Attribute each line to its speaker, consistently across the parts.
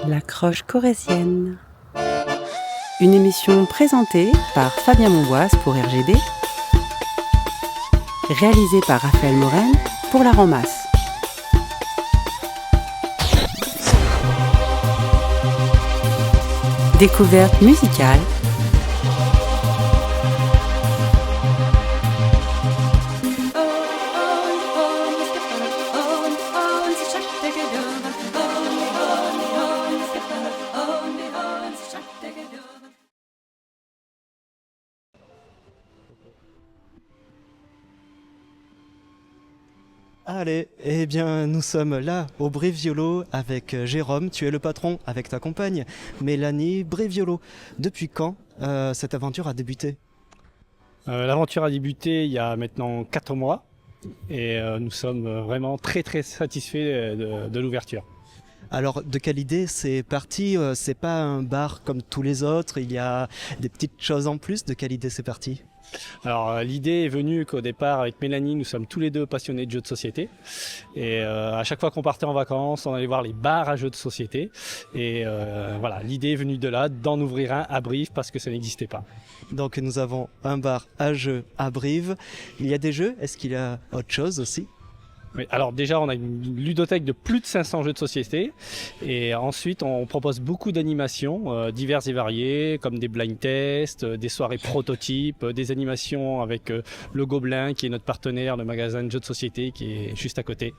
Speaker 1: La croche corrézienne. Une émission présentée par Fabien Monboise pour RGB, réalisée par Raphaël Morel pour La Ramasse. Découverte musicale.
Speaker 2: Allez, eh bien nous sommes là au Briviolo avec Jérôme, tu es le patron avec ta compagne Mélanie Briviolo. Depuis quand cette aventure a débuté ?
Speaker 3: L'aventure a débuté il y a maintenant 4 mois et nous sommes vraiment très satisfaits de l'ouverture.
Speaker 2: Alors de quelle idée c'est parti ? C'est pas un bar comme tous les autres, il y a des petites choses en plus, de quelle idée c'est parti ?
Speaker 3: Alors l'idée est venue qu'au départ avec Mélanie nous sommes tous les deux passionnés de jeux de société et à chaque fois qu'on partait en vacances on allait voir les bars à jeux de société et voilà, l'idée est venue de là d'en ouvrir un à Brive parce que ça n'existait pas.
Speaker 2: Donc nous avons un bar à jeux à Brive, il y a des jeux, est-ce qu'il y a autre chose aussi ?
Speaker 3: Oui, alors déjà on a une ludothèque de plus de 500 jeux de société et ensuite on propose beaucoup d'animations diverses et variées comme des blind tests, des soirées prototypes, des animations avec le Gobelin qui est notre partenaire, le magasin de jeux de société qui est juste à côté.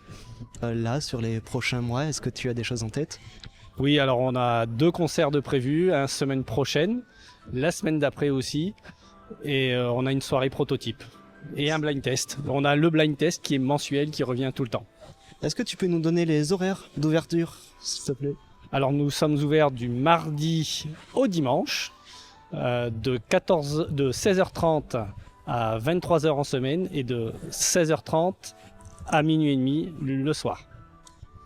Speaker 2: Là sur les prochains mois, est-ce que tu as des choses en tête ?
Speaker 3: Oui, alors on a 2 concerts de prévus, la semaine prochaine, la semaine d'après aussi et on a une soirée prototype. Et un blind test. On a le blind test qui est mensuel, qui revient tout le temps.
Speaker 2: Est-ce que tu peux nous donner les horaires d'ouverture, s'il te plaît ?
Speaker 3: Alors nous sommes ouverts du mardi au dimanche, de 16h30 à 23h en semaine et de 16h30 à minuit et demi le soir.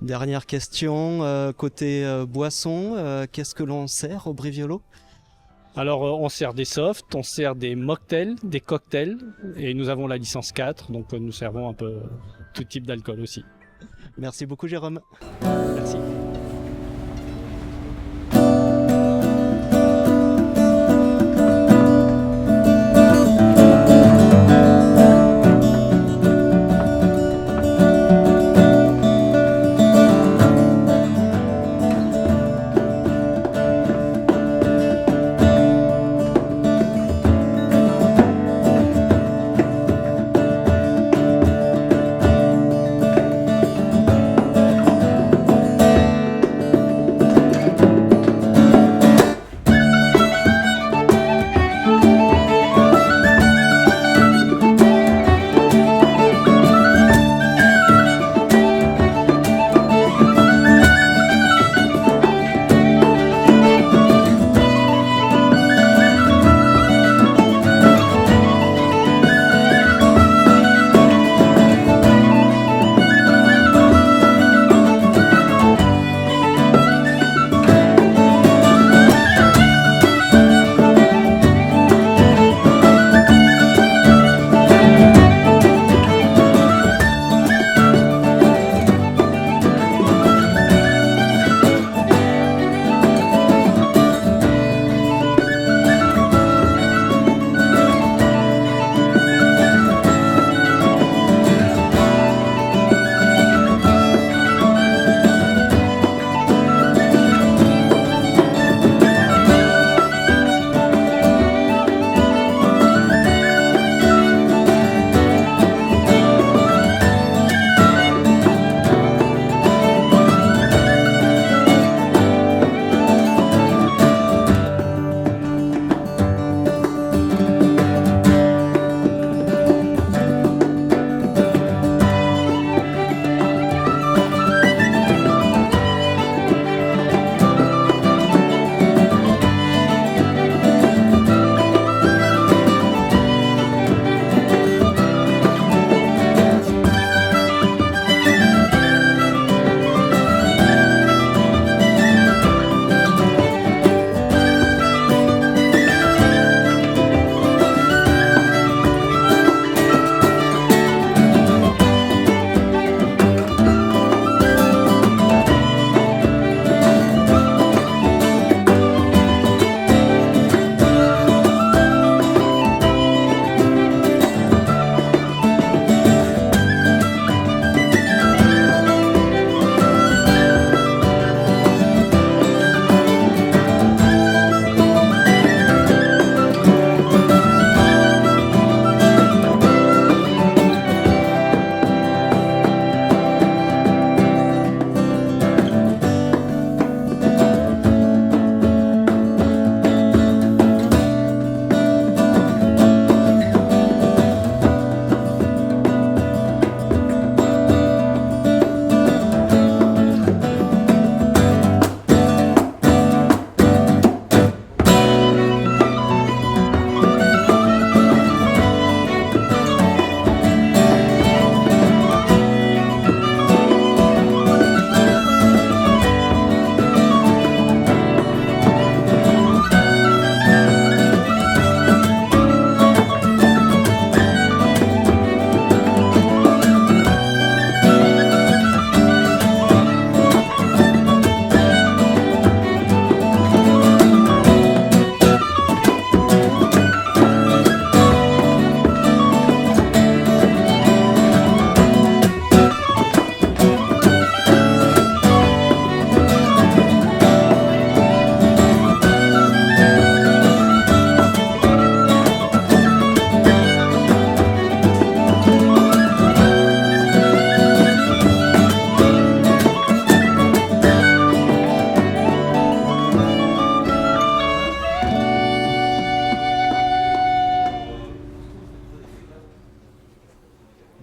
Speaker 2: Dernière question, côté boisson, qu'est-ce que l'on sert au Briviolo ?
Speaker 3: Alors on sert des softs, on sert des mocktails, des cocktails et nous avons la licence 4, donc nous servons un peu tout type d'alcool aussi.
Speaker 2: Merci beaucoup Jérôme.
Speaker 3: Merci.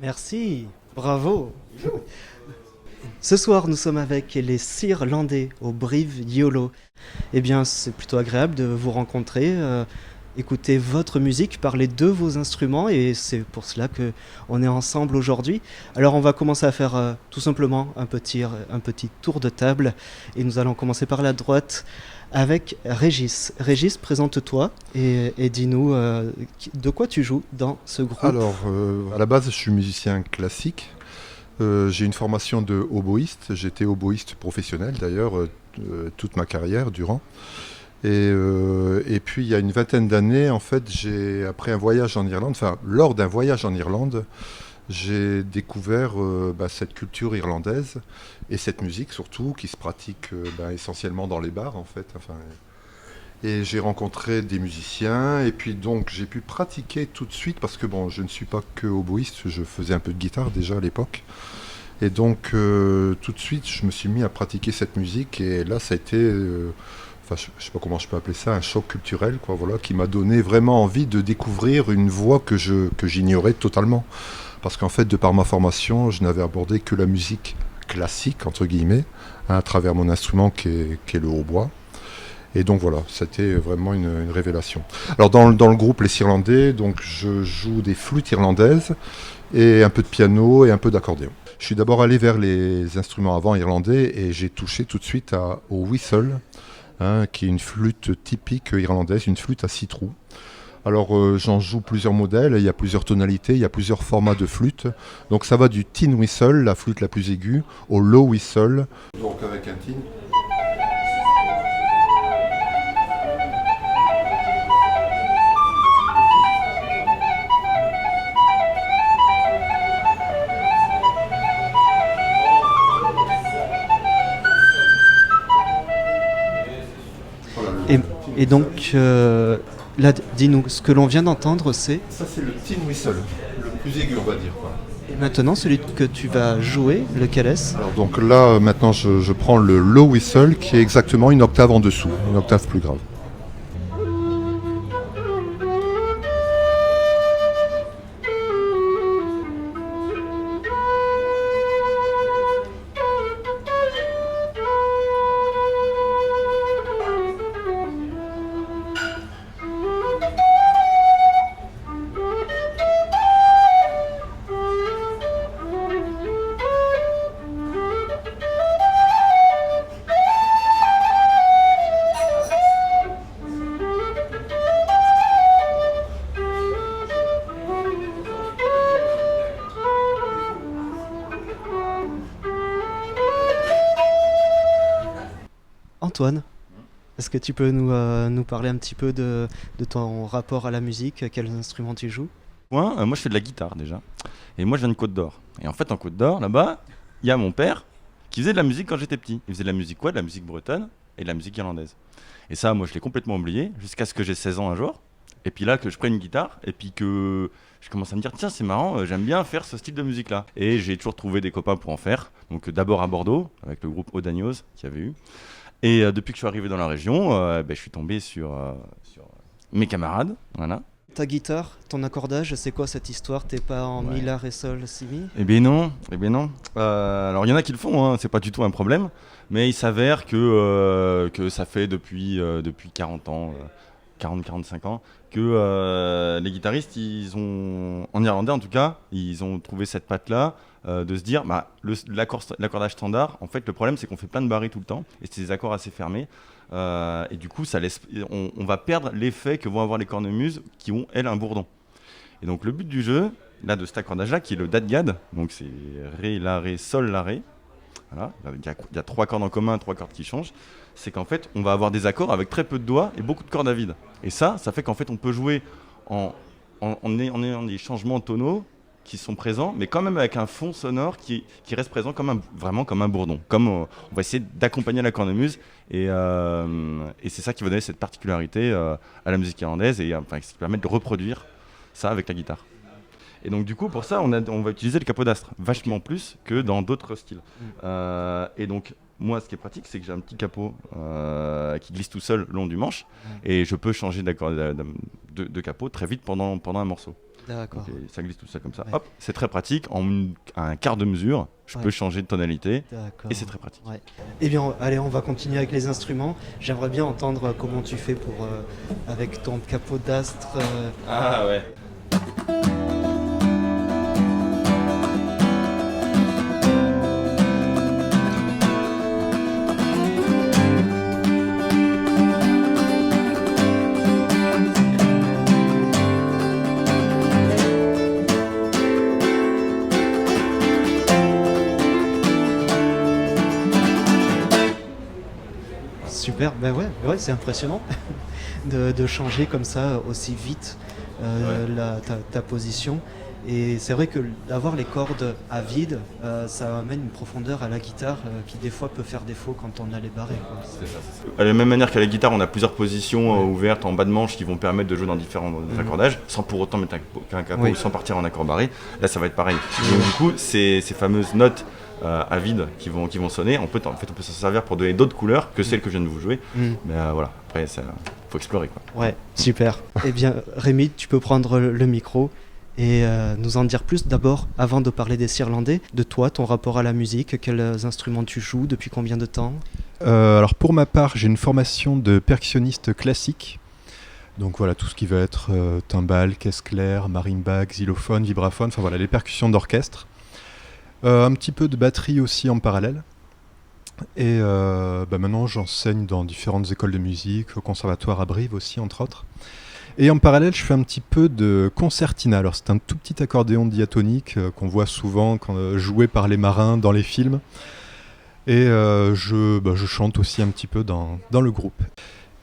Speaker 2: Merci, bravo. Ce soir, nous sommes avec les Sirlandais au Brive Yolo. Eh bien, c'est plutôt agréable de vous rencontrer, écouter votre musique, parler de vos instruments, et c'est pour cela que on est ensemble aujourd'hui. Alors, on va commencer à faire tout simplement un petit tour de table, et nous allons commencer par la droite avec Régis. Régis, présente-toi et dis-nous de quoi tu joues dans ce groupe.
Speaker 4: Alors, à la base, je suis musicien classique. J'ai une formation de oboïste. J'étais oboïste professionnel d'ailleurs toute ma carrière durant. Et puis il y a une vingtaine d'années, en fait, après un voyage en Irlande, enfin lors d'un voyage en Irlande, j'ai découvert cette culture irlandaise et cette musique surtout qui se pratique essentiellement dans les bars en fait. Enfin, et j'ai rencontré des musiciens et puis donc j'ai pu pratiquer tout de suite parce que bon, je ne suis pas que oboïste, je faisais un peu de guitare déjà à l'époque. Et donc tout de suite je me suis mis à pratiquer cette musique et là ça a été, je ne sais pas comment je peux appeler ça, un choc culturel quoi, voilà, qui m'a donné vraiment envie de découvrir une voix que j'ignorais totalement. Parce qu'en fait de par ma formation je n'avais abordé que la musique classique entre guillemets à travers mon instrument qui est le hautbois. Et donc voilà, c'était vraiment une révélation. Alors dans le groupe Les Sirlandais, donc je joue des flûtes irlandaises et un peu de piano et un peu d'accordéon. Je suis d'abord allé vers les instruments avant irlandais et j'ai touché tout de suite au whistle, qui est une flûte typique irlandaise, une flûte à 6 trous. Alors j'en joue plusieurs modèles, il y a plusieurs tonalités, il y a plusieurs formats de flûte. Donc ça va du tin whistle, la flûte la plus aiguë, au low whistle. Donc avec un tin.
Speaker 2: Et donc, là, dis-nous, ce que l'on vient d'entendre, c'est...
Speaker 4: Ça, c'est le tin whistle, le plus aigu, on va dire. Quoi.
Speaker 2: Et maintenant, celui que tu vas jouer, lequel est-ce ?
Speaker 4: Alors, donc là, maintenant, je prends le low whistle, qui est exactement une octave en dessous, une octave plus grave.
Speaker 2: Antoine, est-ce que tu peux nous parler un petit peu de ton rapport à la musique, quels instruments tu joues ?
Speaker 5: Moi, je fais de la guitare déjà. Et moi, je viens de Côte d'Or. Et en fait, en Côte d'Or, là-bas, il y a mon père qui faisait de la musique quand j'étais petit. Il faisait de la musique quoi ? De la musique bretonne et de la musique irlandaise. Et ça, moi, je l'ai complètement oublié jusqu'à ce que j'ai 16 ans un jour. Et puis là, que je prenne une guitare et puis que je commence à me dire, tiens, c'est marrant, j'aime bien faire ce style de musique-là. Et j'ai toujours trouvé des copains pour en faire. Donc d'abord à Bordeaux, avec le groupe Odagnos qu'il y avait eu. Et depuis que je suis arrivé dans la région, je suis tombé sur mes camarades. Voilà.
Speaker 2: Ta guitare, ton accordage, c'est quoi cette histoire ? T'es pas en mi, la, ré, sol, si, mi ?
Speaker 5: Eh bien non. Alors il y en a qui le font, hein, c'est pas du tout un problème. Mais il s'avère que ça fait depuis 40 ans, 40-45 ans, que les guitaristes, en irlandais en tout cas, ils ont trouvé cette patte-là. De se dire, l'accordage standard, en fait, le problème, c'est qu'on fait plein de barrés tout le temps, et c'est des accords assez fermés, et du coup, on va perdre l'effet que vont avoir les cornemuses qui ont, elles, un bourdon. Et donc, le but du jeu, là, de cet accordage-là, qui est le dadgad, donc c'est ré, la, ré, sol, la, ré, voilà, il y a 3 cordes en commun, 3 cordes qui changent, c'est qu'en fait, on va avoir des accords avec très peu de doigts et beaucoup de cordes à vide. Et ça fait qu'en fait, on peut jouer en ayant des changements tonaux qui sont présents, mais quand même avec un fond sonore qui reste présent vraiment comme un bourdon. On va essayer d'accompagner la cornemuse, et c'est ça qui va donner cette particularité à la musique irlandaise, et ce qui permet de reproduire ça avec la guitare. Et donc du coup, pour ça, on va utiliser le capot d'astre, vachement plus que dans d'autres styles. Et donc, moi, ce qui est pratique, c'est que j'ai un petit capot qui glisse tout seul le long du manche, et je peux changer de capot très vite pendant un morceau.
Speaker 2: D'accord.
Speaker 5: Donc, ça glisse tout ça comme ça.
Speaker 2: Ouais.
Speaker 5: Hop, c'est très pratique. À un quart de mesure, je peux changer de tonalité
Speaker 2: D'accord.
Speaker 5: et c'est très pratique.
Speaker 2: Ouais. Eh bien, allez, on va continuer avec les instruments. J'aimerais bien entendre comment tu fais pour avec ton capot d'astre.
Speaker 5: Ah ouais.
Speaker 2: Super, ben ouais, c'est impressionnant de changer comme ça aussi vite ta position. Et c'est vrai que d'avoir les cordes à vide, ça amène une profondeur à la guitare qui des fois peut faire défaut quand on a les barrés, quoi.
Speaker 5: C'est ça. De la même manière qu'à la guitare, on a plusieurs positions ouvertes en bas de manche qui vont permettre de jouer dans différents accordages, sans pour autant mettre un capot ou sans partir en accord barré. Là, ça va être pareil. Donc du coup, ces fameuses notes à vide qui vont sonner, on peut s'en servir pour donner d'autres couleurs que celles que je viens de vous jouer. Mais voilà, après, ça faut explorer, quoi.
Speaker 2: Ouais, super. Eh bien, Rémi, tu peux prendre le micro et nous en dire plus d'abord, avant de parler des Cirlandais, de toi, ton rapport à la musique, quels instruments tu joues, depuis combien de temps?
Speaker 4: Alors pour ma part, j'ai une formation de percussionniste classique. Donc voilà, tout ce qui va être timbales, caisse claire, marimba, xylophone, vibraphone, enfin voilà, les percussions d'orchestre. Un petit peu de batterie aussi en parallèle. Et maintenant, j'enseigne dans différentes écoles de musique, au conservatoire à Brive aussi, entre autres. Et en parallèle, je fais un petit peu de concertina. Alors, c'est un tout petit accordéon diatonique qu'on voit souvent joué par les marins dans les films. Et je chante aussi un petit peu dans le groupe.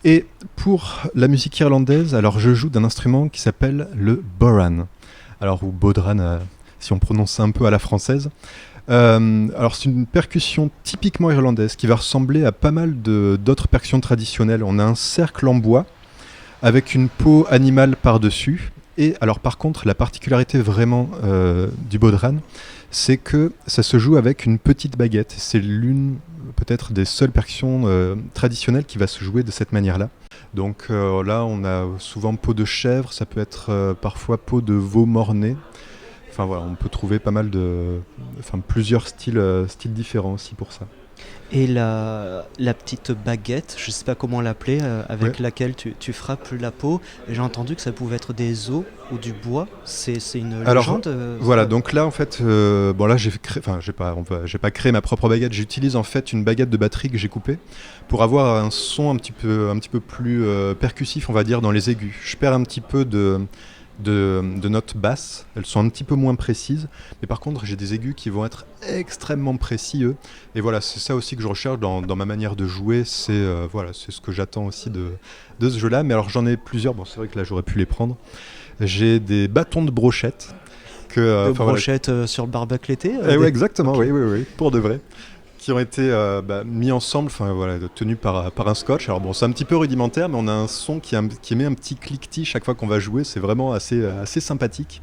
Speaker 4: Et pour la musique irlandaise, alors je joue d'un instrument qui s'appelle le bodhran. Alors, ou bodhran, si on prononce ça un peu à la française. Alors c'est une percussion typiquement irlandaise qui va ressembler à pas mal d'autres percussions traditionnelles. On a un cercle en bois avec une peau animale par-dessus. Et alors par contre, la particularité vraiment du bodhran, c'est que ça se joue avec une petite baguette. C'est l'une peut-être des seules percussions traditionnelles qui va se jouer de cette manière-là. Donc là, on a souvent peau de chèvre, ça peut être parfois peau de veau mort-né. Enfin voilà, on peut trouver pas mal plusieurs styles différents aussi pour ça.
Speaker 2: Et la petite baguette, je sais pas comment l'appeler, avec laquelle tu frappes la peau. J'ai entendu que ça pouvait être des os ou du bois. C'est une légende.
Speaker 4: Voilà, donc là en fait, là j'ai pas créé ma propre baguette. J'utilise en fait une baguette de batterie que j'ai coupée pour avoir un son un petit peu plus percussif, on va dire, dans les aigus. Je perds un petit peu de notes basses, elles sont un petit peu moins précises, mais par contre j'ai des aigus qui vont être extrêmement précis, eux. Et voilà, c'est ça aussi que je recherche dans ma manière de jouer, c'est ce que j'attends aussi de ce jeu-là. Mais alors j'en ai plusieurs, bon c'est vrai que là j'aurais pu les prendre. J'ai des bâtons de brochette.
Speaker 2: Brochettes sur le barbecue l'été
Speaker 4: ouais, exactement, okay. Oui, pour de vrai. Qui ont été mis ensemble, tenus par un scotch. Alors bon, c'est un petit peu rudimentaire, mais on a un son qui émet un petit cliquetis chaque fois qu'on va jouer. C'est vraiment assez sympathique.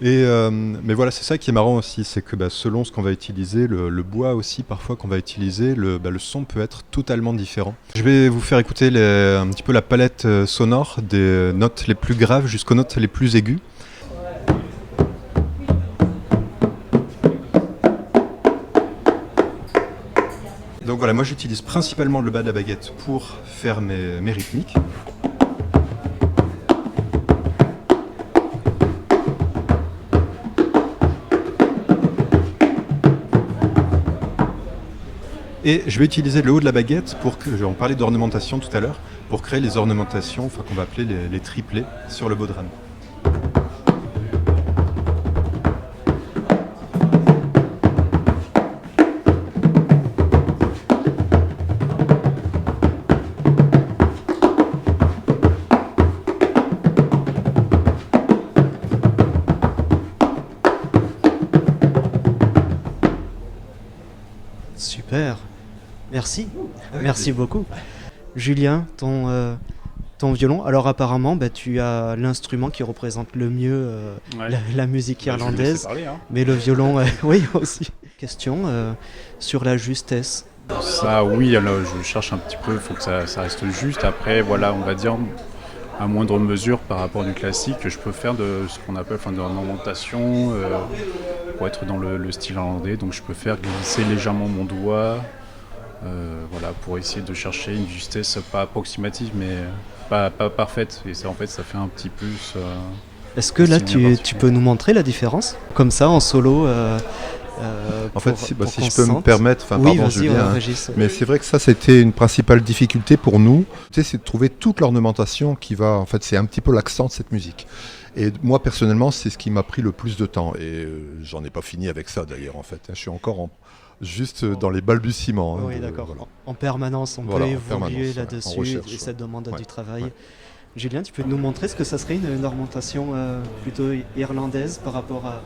Speaker 4: Et mais voilà, c'est ça qui est marrant aussi, c'est que selon ce qu'on va utiliser, le bois aussi parfois qu'on va utiliser, le son peut être totalement différent. Je vais vous faire écouter un petit peu la palette sonore des notes les plus graves jusqu'aux notes les plus aiguës. Donc voilà, moi j'utilise principalement le bas de la baguette pour faire mes rythmiques. Et je vais utiliser le haut de la baguette on parlait d'ornementation tout à l'heure, pour créer les ornementations qu'on va appeler les triplets sur le bodhran.
Speaker 2: Super, merci beaucoup. Julien, ton violon, alors apparemment tu as l'instrument qui représente le mieux la musique irlandaise, mais le violon, oui aussi. Question sur la justesse.
Speaker 6: Ça oui, alors, je cherche un petit peu, il faut que ça reste juste. Après voilà, on va dire à moindre mesure par rapport du classique, je peux faire de ce qu'on appelle de l'ornementation pour être dans le style irlandais. Donc je peux faire glisser légèrement mon doigt, pour essayer de chercher une justesse pas approximative, mais pas parfaite. Et ça, en fait, ça fait un petit plus.
Speaker 2: Est-ce que là, tu peux nous montrer la différence, comme ça, en solo
Speaker 4: En fait, si je peux me permettre,
Speaker 2: oui,
Speaker 4: pardon Julien,
Speaker 2: Régis,
Speaker 4: mais c'est vrai que ça c'était une principale difficulté pour nous, c'est de trouver toute l'ornementation qui va, en fait c'est un petit peu l'accent de cette musique. Et moi personnellement c'est ce qui m'a pris le plus de temps et j'en ai pas fini avec ça d'ailleurs en fait, je suis encore juste dans les balbutiements.
Speaker 2: Oui, d'accord. Voilà. En permanence, on peut évoluer là-dessus et ça demande du travail. Ouais. Julien, tu peux nous montrer ce que ça serait une ornementation plutôt irlandaise par rapport à...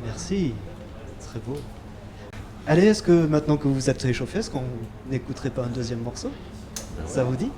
Speaker 2: Merci, très beau. Allez, est-ce que maintenant que vous êtes réchauffé, est-ce qu'on n'écouterait pas un deuxième morceau? Ça vous dit?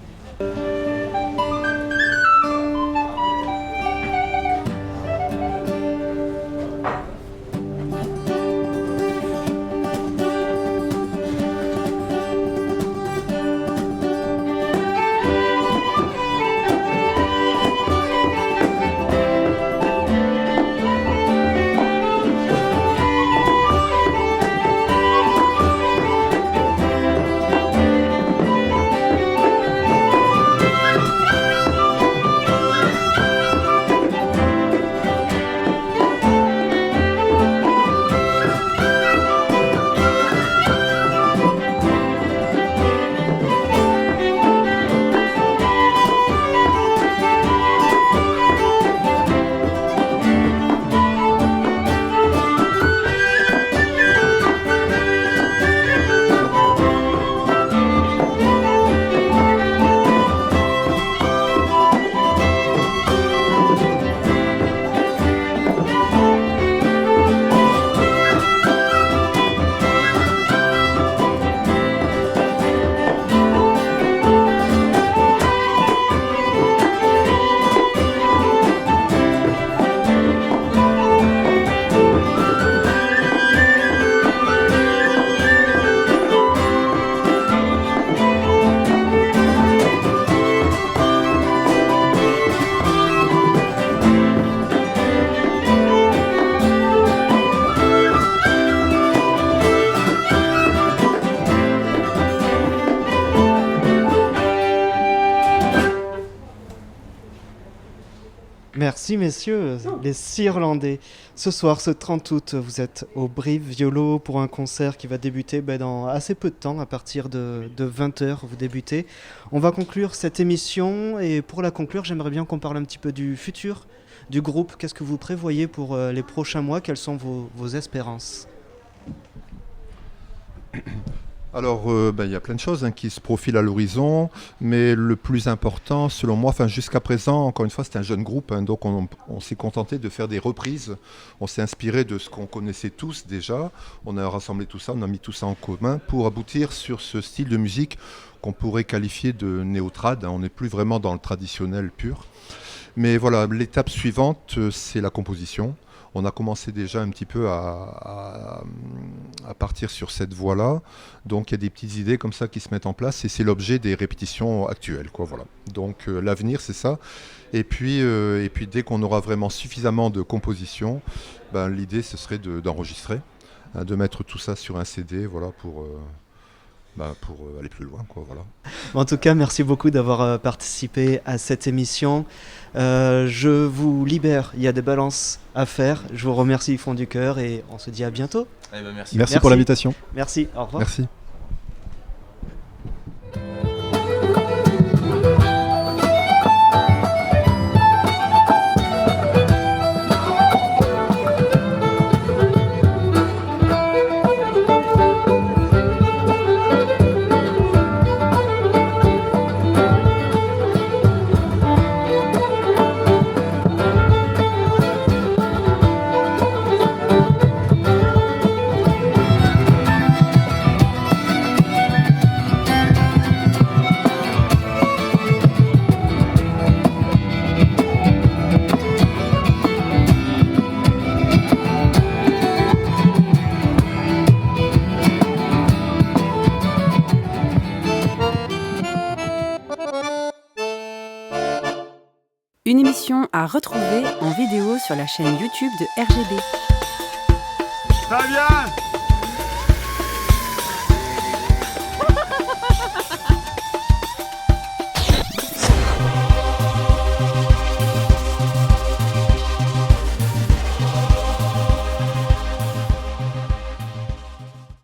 Speaker 2: Merci messieurs, les 6 Irlandais. Ce soir, ce 30 août, vous êtes au Brive Violo pour un concert qui va débuter dans assez peu de temps, à partir de 20h, vous débutez. On va conclure cette émission et pour la conclure, j'aimerais bien qu'on parle un petit peu du futur du groupe. Qu'est-ce que vous prévoyez pour les prochains mois? Quelles sont vos espérances?
Speaker 4: Alors, il y a plein de choses qui se profilent à l'horizon, mais le plus important, selon moi, jusqu'à présent, encore une fois, c'est un jeune groupe, donc on s'est contenté de faire des reprises. On s'est inspiré de ce qu'on connaissait tous déjà. On a rassemblé tout ça, on a mis tout ça en commun pour aboutir sur ce style de musique qu'on pourrait qualifier de néo-trad. On n'est plus vraiment dans le traditionnel pur. Mais voilà, l'étape suivante, c'est la composition. On a commencé déjà un petit peu à partir sur cette voie-là. Donc il y a des petites idées comme ça qui se mettent en place et c'est l'objet des répétitions actuelles, voilà. Donc l'avenir, c'est ça. Et puis dès qu'on aura vraiment suffisamment de composition, l'idée, ce serait d'enregistrer, de mettre tout ça sur un CD, pour aller plus loin, voilà.
Speaker 2: En tout cas, merci beaucoup d'avoir participé à cette émission. Je vous libère, il y a des balances à faire. Je vous remercie du fond du cœur et on se dit à bientôt.
Speaker 7: Merci pour l'invitation.
Speaker 2: Merci, au revoir.
Speaker 4: Merci.
Speaker 1: Une émission à retrouver en vidéo sur la chaîne YouTube de RGB.
Speaker 7: Fabien!